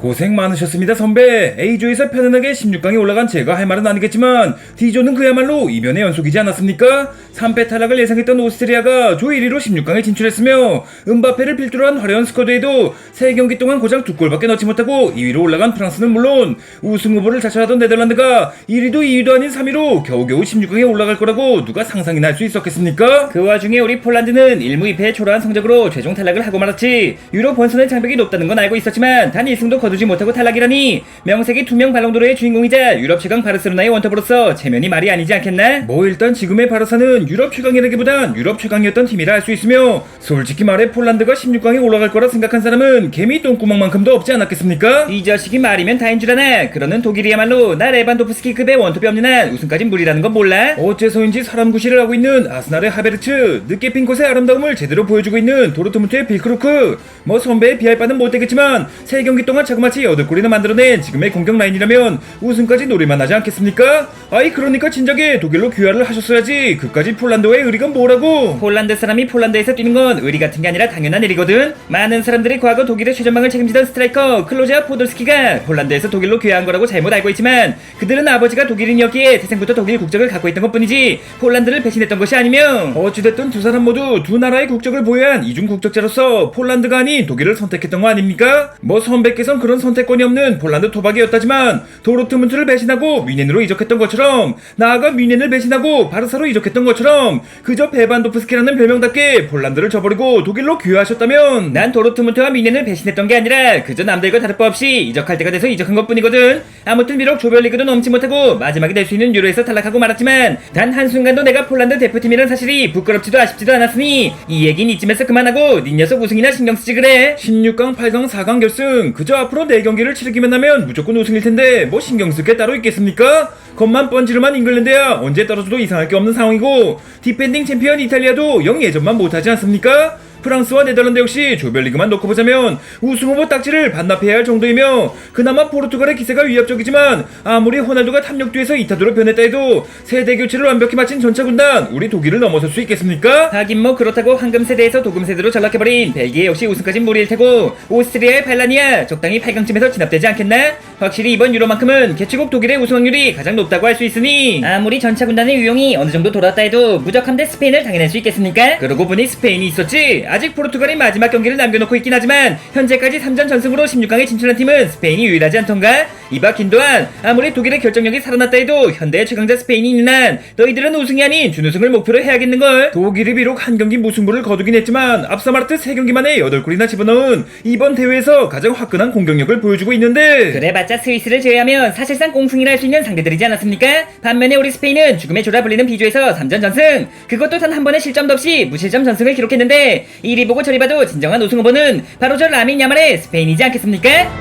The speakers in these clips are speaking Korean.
고생 많으셨습니다 선배. A조에서 편안하게 16강에 올라간 제가 할 말은 아니겠지만 D조는 그야말로 이변의 연속이지 않았습니까? 3패 탈락을 예상했던 오스트리아가 조 1위로 16강에 진출했으며 음바페를 필두로 한 화려한 스쿼드에도 3경기 동안 고작 2골밖에 넣지 못하고 2위로 올라간 프랑스는 물론 우승 후보를 자처하던 네덜란드가 1위도 2위도 아닌 3위로 겨우겨우 16강에 올라갈 거라고 누가 상상이나 할 수 있었겠습니까? 그 와중에 우리 폴란드는 1무 2패의 초라한 성적으로 최종 탈락을 하고 말았지. 유럽 본선의 장벽이 높다는 건 알고 있었지만 단 1승도 거두지 못하고 탈락이라니 명색이 투명 발롱도르의 주인공이자 유럽 최강 바르셀로나의 원톱으로서 체면이 말이 아니지 않겠나? 뭐 일단 지금의 바르사는 유럽 최강이라기보단 유럽 최강이었던 팀이라 할 수 있으며 솔직히 말해 폴란드가 16강에 올라갈 거라 생각한 사람은 개미 똥구멍만큼도 없지 않았겠습니까? 이 자식이 말이면 다인 줄 아나? 그러는 독일이야말로 나 레반도프스키급의 원톱이 없는 한 우승까진 무리라는 건 몰라? 어째서인지 사람 구실을 하고 있는 아스날의 하베르츠, 늦게 핀 곳의 아름다움을 제대로 보여주고 있는 도르트문트의 빌크루크, 뭐 선배에 비할 바는 못되겠지만 3경기 동안 자그마치 8골이나 만들어낸 지금의 공격 라인이라면 우승까지 노릴만 하지 않겠습니까? 아이 그러니까 진작에 독일로 귀화를 하셨어야지. 그까지 폴란드와의 의리가 뭐라고? 폴란드 사람이 폴란드에서 뛰는 건 의리 같은 게 아니라 당연한 일이거든. 많은 사람들이 과거 독일의 최전방을 책임지던 스트라이커 클로자 포돌스키가 폴란드에서 독일로 귀화한 거라고 잘못 알고 있지만 그들은 아버지가 독일인이었기에 태생부터 독일 국적을 갖고 있던 것뿐이지 폴란드를 배신했던 것이 아니며 어찌됐든 두 사람 모두 두 나라의 국적을 보유한 이중 국적자로서 폴란드가 아닌 독일을 선택했던 거 아닙니까? 뭐 선배께선 그런 선택권이 없는 폴란드 토박이였다지만 도르트문트를 배신하고 뮌헨으로 이적했던 것처럼 나아가 뮌헨을 배신하고 바르사로 이적했던 것처럼 그저 베반도프스키라는 별명답게 폴란드를 저버리고 독일로 귀화하셨다면 난 도르트문트와 뮌헨을 배신했던 게 아니라 그저 남들과 다를 바 없이 이적할 때가 돼서 이적한 것뿐이거든. 아무튼 비록 조별리그도 넘지 못하고 마지막에 될 수 있는 유로에서 탈락하고 말았지만 단 한순간도 내가 폴란드 대표팀이란 사실이 부끄럽지도 아쉽지도 않았으니 이 얘긴 이쯤에서 그만하고 니 녀석 우승이나 신경쓰지 그래. 16강, 8강, 4강 결승 그저 앞으로 4경기를 치르기만 하면 무조건 우승일텐데 뭐 신경쓸 게 따로 있겠습니까? 겉만 번지르만 잉글랜드야 언제 떨어져도 이상할 게 없는 상황이고 디펜딩 챔피언 이탈리아도 영 예전만 못하지 않습니까? 프랑스와 네덜란드 역시 조별리그만 놓고 보자면 우승 후보 딱지를 반납해야 할 정도이며 그나마 포르투갈의 기세가 위협적이지만 아무리 호날두가 탐욕뒤에서 이타도로 변했다 해도 세대 교체를 완벽히 마친 전차군단 우리 독일을 넘어설 수 있겠습니까? 하긴 뭐 그렇다고 황금세대에서 도금세대로 전락해버린 벨기에 역시 우승까진 무리일 테고 오스트리아의 발라니아 적당히 8강쯤에서 진압되지 않겠나? 확실히 이번 유로만큼은 개최국 독일의 우승 확률이 가장 높다고 할 수 있으니 아무리 전차군단의 유용이 어느 정도 돌았다 해도 무적함 대 스페인을 당해낼 수 있겠습니까? 그러고 보니 스페인이 있었지. 아직 포르투갈이 마지막 경기를 남겨놓고 있긴 하지만 현재까지 3전 전승으로 16강에 진출한 팀은 스페인이 유일하지 않던가? 이봐 김도한, 아무리 독일의 결정력이 살아났다 해도 현대의 최강자 스페인이 있는 한 너희들은 우승이 아닌 준우승을 목표로 해야겠는걸. 독일이 비록 한 경기 무승부를 거두긴 했지만 앞서 말했듯 3경기 만에 8골이나 집어넣은 이번 대회에서 가장 화끈한 공격력을 보여주고 있는데 그래봤자 스위스를 제외하면 사실상 꽁승이라 할 수 있는 상대들이지 않았습니까? 반면에 우리 스페인은 죽음의 조라 불리는 B조에서 3전 전승, 그것도 단 한 번의 실점도 없이 무실점 전승을 기록했는데 이리 보고 저리 봐도 진정한 우승 후보는 바로 저 라민 야말의 스페인이지 않겠습니까?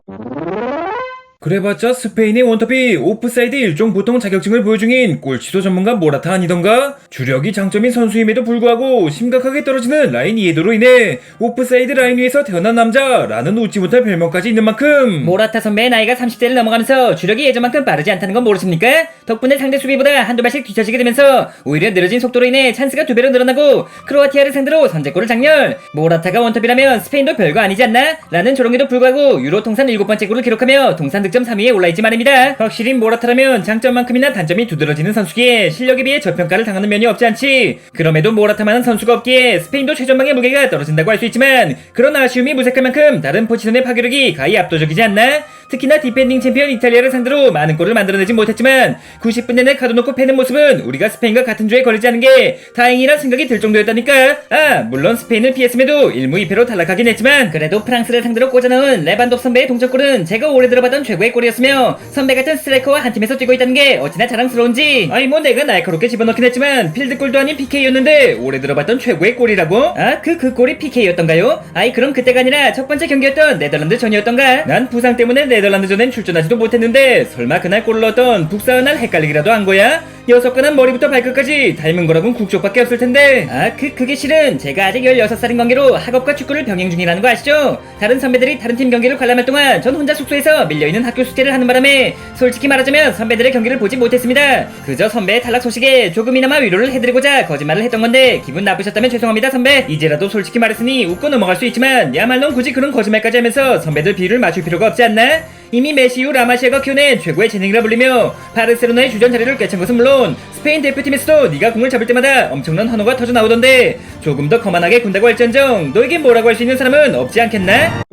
그래봤자 스페인의 원톱이 오프사이드 일종 보통 자격증을 보유 중인 골치도 전문가 모라타 아니던가? 주력이 장점인 선수임에도 불구하고 심각하게 떨어지는 라인 이해도로 인해 오프사이드 라인 위에서 태어난 남자라는 웃지 못할 별명까지 있는 만큼 모라타 선배의 나이가 30대를 넘어가면서 주력이 예전만큼 빠르지 않다는 건 모르십니까? 덕분에 상대 수비보다 한두 발씩 뒤처지게 되면서 오히려 느려진 속도로 인해 찬스가 2배로 늘어나고 크로아티아를 상대로 선제골을 장렬. 모라타가 원톱이라면 스페인도 별거 아니지 않나? 라는 조롱에도 불구하고 유로 통산 7번째 골을 기록하며 통산 득점 3위에 올라있지 말입니다. 확실히 모라타라면 장점만큼이나 단점이 두드러지는 선수기에 실력에 비해 저평가를 당하는 면이 없지 않지. 그럼에도 모라타만한 선수가 없기에 스페인도 최전방의 무게가 떨어진다고 할 수 있지만 그런 아쉬움이 무색할 만큼 다른 포지션의 파괴력이 가히 압도적이지 않나? 특히나 디펜딩 챔피언 이탈리아를 상대로 많은 골을 만들어내지 못했지만 90분 내내 가둬놓고 패는 모습은 우리가 스페인과 같은 조에 걸리지 않은 게 다행이란 생각이 들 정도였다니까. 물론 스페인을 피했음에도 1무 2패로 탈락하긴 했지만 그래도 프랑스를 상대로 꽂아넣은 레반도프 선배의 동점골은 제가 오래 들어봤던 최고의 골이었으며 선배 같은 스트라이커와 한 팀에서 뛰고 있다는 게 어찌나 자랑스러운지. 아니 뭐 내가 날카롭게 집어넣긴 했지만 필드골도 아닌 PK였는데 오래 들어봤던 최고의 골이라고? 그 골이 PK였던가요? 아이 그럼 그때가 아니라 첫 번째 경기였던 네덜란드 전이었던가? 난 부상 때문에 네덜란드전엔 출전하지도 못했는데 설마 그날 골을 넣었던 북사은날 헷갈리기라도 한 거야? 녀석과는 머리부터 발끝까지 닮은 거라곤 국적밖에 없을 텐데. 그게 실은 제가 아직 16살인 관계로 학업과 축구를 병행 중이라는 거 아시죠? 다른 선배들이 다른 팀 경기를 관람할 동안 전 혼자 숙소에서 밀려있는 학교 숙제를 하는 바람에 솔직히 말하자면 선배들의 경기를 보지 못했습니다. 그저 선배의 탈락 소식에 조금이나마 위로를 해드리고자 거짓말을 했던 건데 기분 나쁘셨다면 죄송합니다 선배. 이제라도 솔직히 말했으니 웃고 넘어갈 수 있지만 야말론 굳이 그런 거짓말까지 하면서 선배들 비유를 맞출 필요가 없지 않나? 이미 메시 이후 라마시아가 키워낸 최고의 재능이라 불리며 바르셀로나의 주전 자리를 꿰찬 것은 물론 스페인 대표팀에서도 네가 공을 잡을 때마다 엄청난 환호가 터져 나오던데 조금 더 거만하게 군다고 할지언정 너에게 뭐라고 할 수 있는 사람은 없지 않겠나?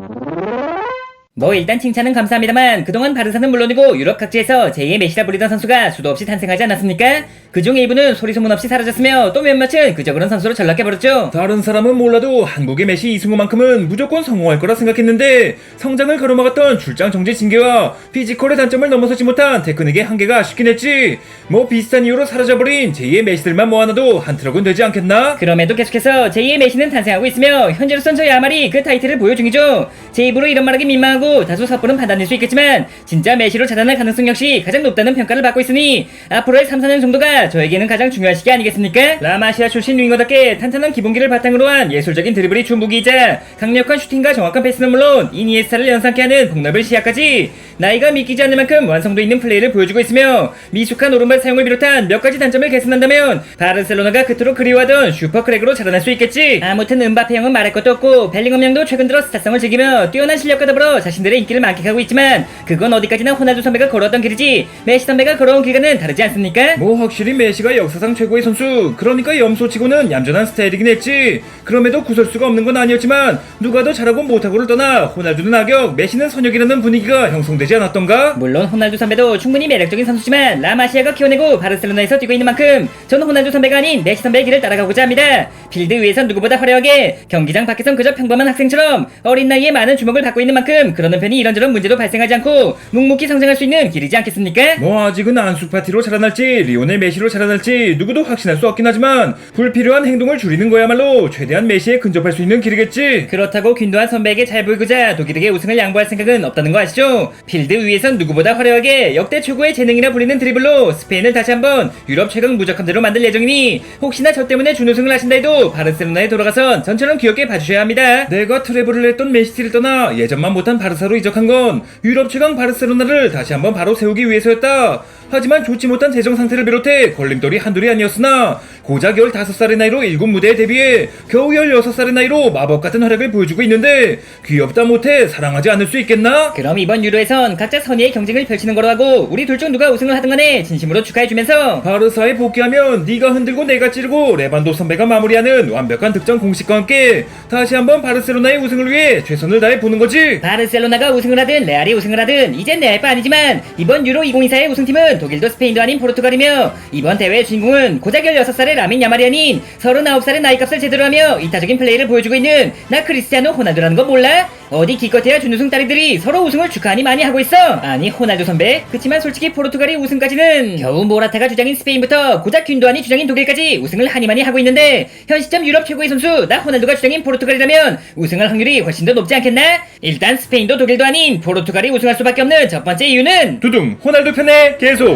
뭐 일단 칭찬은 감사합니다만 그동안 바르사는 물론이고 유럽 각지에서 제2의 메시라 불리던 선수가 수도 없이 탄생하지 않았습니까? 그중 일부는 소리 소문 없이 사라졌으며 또 몇몇은 그저 그런 선수로 전락해버렸죠. 다른 사람은 몰라도 한국의 메시 이승우만큼은 무조건 성공할 거라 생각했는데 성장을 가로막았던 출장 정지 징계와 피지컬의 단점을 넘어서지 못한 테크닉의 한계가 아쉽긴 했지. 뭐 비슷한 이유로 사라져버린 제2의 메시들만 모아놔도 한 트럭은 되지 않겠나? 그럼에도 계속해서 제2의 메시는 탄생하고 있으며 현재로선 저희 아말이 그 타이틀을 보유 중이죠. 제 입으로 이런 말하기 민망하고 다소 섣부른 판단일 수 있겠지만 진짜 메시로 자라날 가능성 역시 가장 높다는 평가를 받고 있으니 앞으로의 3-4년 정도가 저에게는 가장 중요한 시기 아니겠습니까? 라마시아 출신 윙어답게 탄탄한 기본기를 바탕으로 한 예술적인 드리블이 주무기이자 강력한 슈팅과 정확한 패스는 물론 이니에스타를 연상케 하는 폭넓은 시야까지 나이가 믿기지 않을 만큼 완성도 있는 플레이를 보여주고 있으며 미숙한 오른발 사용을 비롯한 몇 가지 단점을 개선한다면 바르셀로나가 그토록 그리워하던 슈퍼크랙으로 자라날 수 있겠지. 아무튼 음바페 형은 말할 것도 없고 벨링엄 형도 최근 들어 스타성을 즐기며 뛰어난 실력과 더불어 자신들의 인기를 만끽하고 있지만 그건 어디까지나 호날두 선배가 걸어왔던 길이지 메시 선배가 걸어온 길과는 다르지 않습니까? 뭐 확실히 메시가 역사상 최고의 선수, 그러니까 염소치고는 얌전한 스타일이긴 했지. 그럼에도 구설수가 없는 건 아니었지만 누가 더 잘하고 못하고를 떠나 호날두는 악역, 메시는 선역이라는 분위기가 형성되지 않았던가? 물론 호날두 선배도 충분히 매력적인 선수지만 라마시아가 키워내고 바르셀로나에서 뛰고 있는 만큼 저는 호날두 선배가 아닌 메시 선배의 길을 따라가고자 합니다. 필드 위에선 누구보다 화려하게, 경기장 밖에선 그저 평범한 학생처럼 어린 나이에 많은 주목을 받고 있는 만큼 그러는 편이 이런저런 문제도 발생하지 않고 묵묵히 성장할 수 있는 길이지 않겠습니까? 뭐 아직은 안수파티로 자라날지 리오넬 메시로 자라날지 누구도 확신할 수 없긴 하지만 불필요한 행동을 줄이는 거야말로 최대한 메시에 근접할 수 있는 길이겠지. 그렇다고 균도한 선배에게 잘 보이고자 독일에게 우승을 양보할 생각은 없다는 거 아시죠? 필드 위에선 누구보다 화려하게 역대 최고의 재능이라 불리는 드리블로 스페인을 다시 한번 유럽 최강 무적함대로 만들 예정이니 혹시나 저 때문에 준우승을 하신다 해도 바르셀로나에 돌아가선 전처럼 귀엽게 봐주셔야 합니다. 내가 트래블을 했던 맨시티를 떠나 예전만 못한 바르사로 이적한 건 유럽 최강 바르셀로나를 다시 한번 바로 세우기 위해서였다. 하지만 좋지 못한 재정 상태를 비롯해 걸림돌이 한둘이 아니었으나 고작 15살의 나이로 7무대에 데뷔해 겨우 16살의 나이로 마법같은 활약을 보여주고 있는데 귀엽다 못해 사랑하지 않을 수 있겠나? 그럼 이번 유로에선 각자 선의의 경쟁을 펼치는 거로 하고 우리 둘 중 누가 우승을 하든 간에 진심으로 축하해주면서 바르사에 복귀하면 네가 흔들고 내가 찌르고 레반도 선배가 마무리하는 완벽한 득점 공식과 함께 다시 한번 바르셀로나의 우승을 위해 최선을 다해 보는 거지. 바르셀로나가 우승을 하든 레알이 우승을 하든 이젠 내 알 바 아니지만 이번 유로 2024의 우승팀은 독일도 스페인도 아닌 포르투갈이며 이번 대회의 주인공은 고작 16살의 라민 야말이 아닌 39살의 나이값을 제대로 하며 이타적인 플레이를 보여주고 있는 나 크리스티아노 호날두라는 거 몰라? 어디 기껏해야 준우승 딸이들이 서로 우승을 축하하니 많이 하고 있어. 아니 호날두 선배, 그치만 솔직히 포르투갈이 우승까지는 겨우 모라타가 주장인 스페인부터 고작 균도안이 주장인 독일까지 우승을 하니 많이 하고 있는데 현 시점 유럽 최고의 선수 나 호날두가 주장인 포르투갈이라면 우승할 확률이 훨씬 더 높지 않겠나? 일단 스페인도 독일도 아닌 포르투갈이 우승할 수밖에 없는 첫 번째 이유는 두둥 호날두 편에 계속